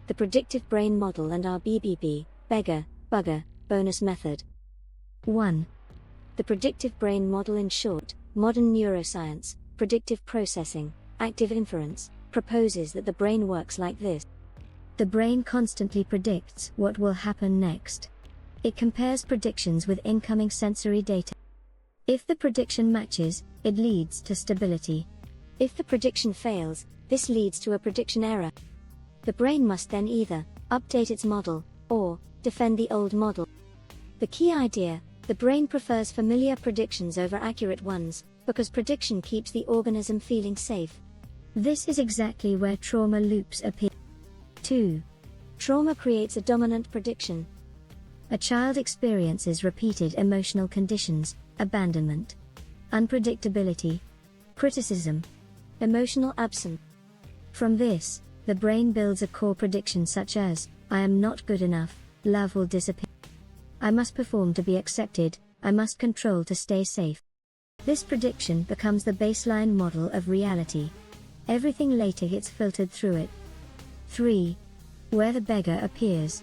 the Predictive Brain Model and our Beggar, bonus method. 1. The Predictive Brain Model, in short, modern neuroscience, predictive processing, active inference, proposes that the brain works like this. The brain constantly predicts what will happen next. It compares predictions with incoming sensory data. If the prediction matches, it leads to stability. If the prediction fails, this leads to a prediction error. The brain must then either update its model, or defend the old model. The key idea: the brain prefers familiar predictions over accurate ones, because prediction keeps the organism feeling safe. This is exactly where trauma loops appear. 2. Trauma creates a dominant prediction. A child experiences repeated emotional conditions: abandonment, unpredictability, criticism, emotional absence. From this, the brain builds a core prediction such as, I am not good enough, love will disappear. I must perform to be accepted, I must control to stay safe. This prediction becomes the baseline model of reality. Everything later gets filtered through it. 3. Where the beggar appears.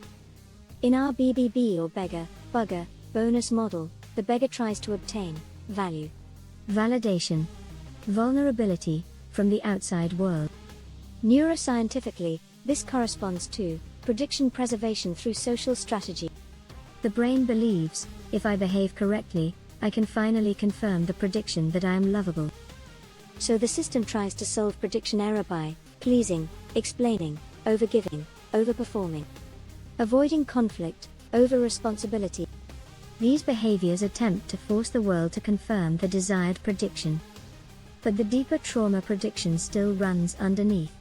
In our Beggar, bonus model, the beggar tries to obtain value, validation, vulnerability from the outside world. Neuroscientifically, this corresponds to prediction preservation through social strategy. The brain believes, if I behave correctly, I can finally confirm the prediction that I am lovable. So the system tries to solve prediction error by pleasing, explaining, overgiving, overperforming, avoiding conflict, over-responsibility. These behaviors attempt to force the world to confirm the desired prediction. But the deeper trauma prediction still runs underneath.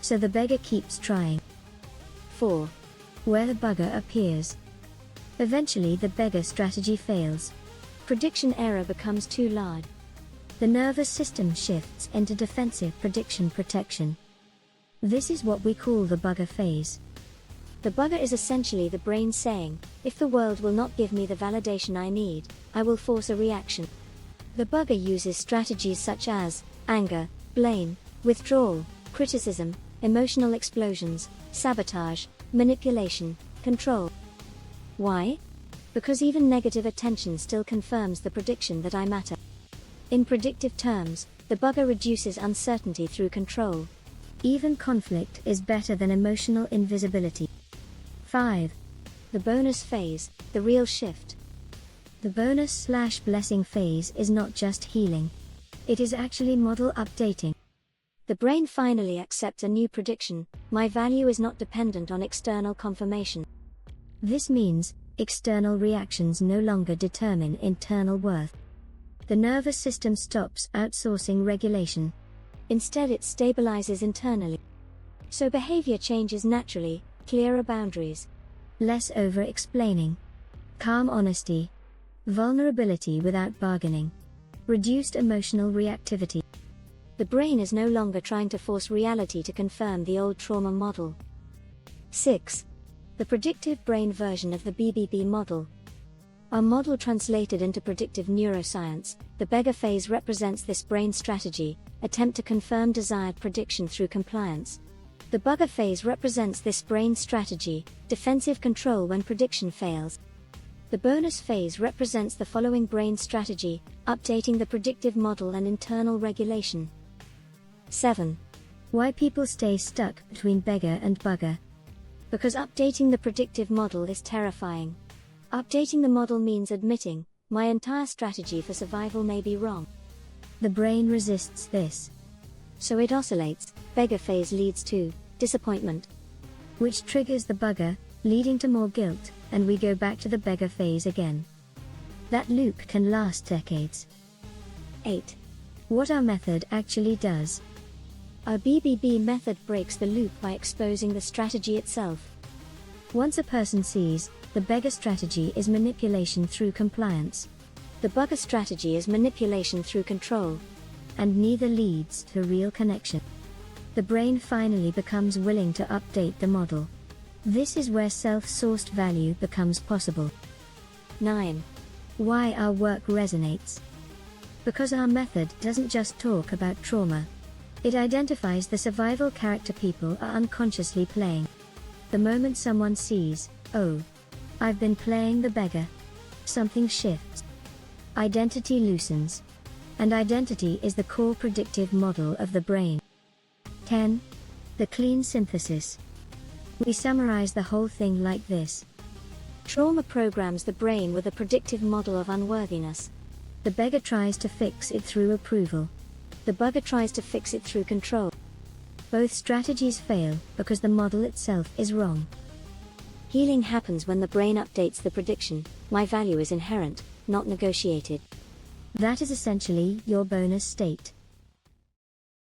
So the beggar keeps trying. 4. Where the beggar appears. Eventually the beggar strategy fails. Prediction error becomes too large. The nervous system shifts into defensive prediction protection. This is what we call the beggar phase. The beggar is essentially the brain saying, if the world will not give me the validation I need, I will force a reaction. The beggar uses strategies such as anger, blame, withdrawal, criticism, emotional explosions, sabotage, manipulation, control. Why? Because even negative attention still confirms the prediction that I matter. In predictive terms, the beggar reduces uncertainty through control. Even conflict is better than emotional invisibility. 5. The bonus phase, the real shift. The bonus/blessing phase is not just healing. It is actually model updating. The brain finally accepts a new prediction: my value is not dependent on external confirmation. This means, external reactions no longer determine internal worth. The nervous system stops outsourcing regulation. Instead it stabilizes internally. So behavior changes naturally: clearer boundaries, less over-explaining, calm honesty, vulnerability without bargaining, reduced emotional reactivity. The brain is no longer trying to force reality to confirm the old trauma model. 6. The predictive brain version of the BBB model. Our model translated into predictive neuroscience, the beggar phase represents this brain strategy: attempt to confirm desired prediction through compliance. The beggar phase represents this brain strategy: defensive control when prediction fails. The bonus phase represents the following brain strategy: updating the predictive model and internal regulation. 7. Why people stay stuck between beggar and beggar. Because updating the predictive model is terrifying. Updating the model means admitting, my entire strategy for survival may be wrong. The brain resists this. So it oscillates. Beggar phase leads to disappointment, which triggers the beggar, leading to more guilt, and we go back to the beggar phase again. That loop can last decades. 8. What our method actually does. Our BBB method breaks the loop by exposing the strategy itself. Once a person sees, the beggar strategy is manipulation through compliance. The beggar strategy is manipulation through control. And neither leads to real connection. The brain finally becomes willing to update the model. This is where self-sourced value becomes possible. 9. Why our work resonates. Because our method doesn't just talk about trauma. It identifies the survival character people are unconsciously playing. The moment someone sees, "Oh, I've been playing the beggar," something shifts. Identity loosens. And identity is the core predictive model of the brain. 10. The clean synthesis. We summarize the whole thing like this. Trauma programs the brain with a predictive model of unworthiness. The beggar tries to fix it through approval. The bugger tries to fix it through control. Both strategies fail because the model itself is wrong. Healing happens when the brain updates the prediction, "My value is inherent, not negotiated." That is essentially your bonus state.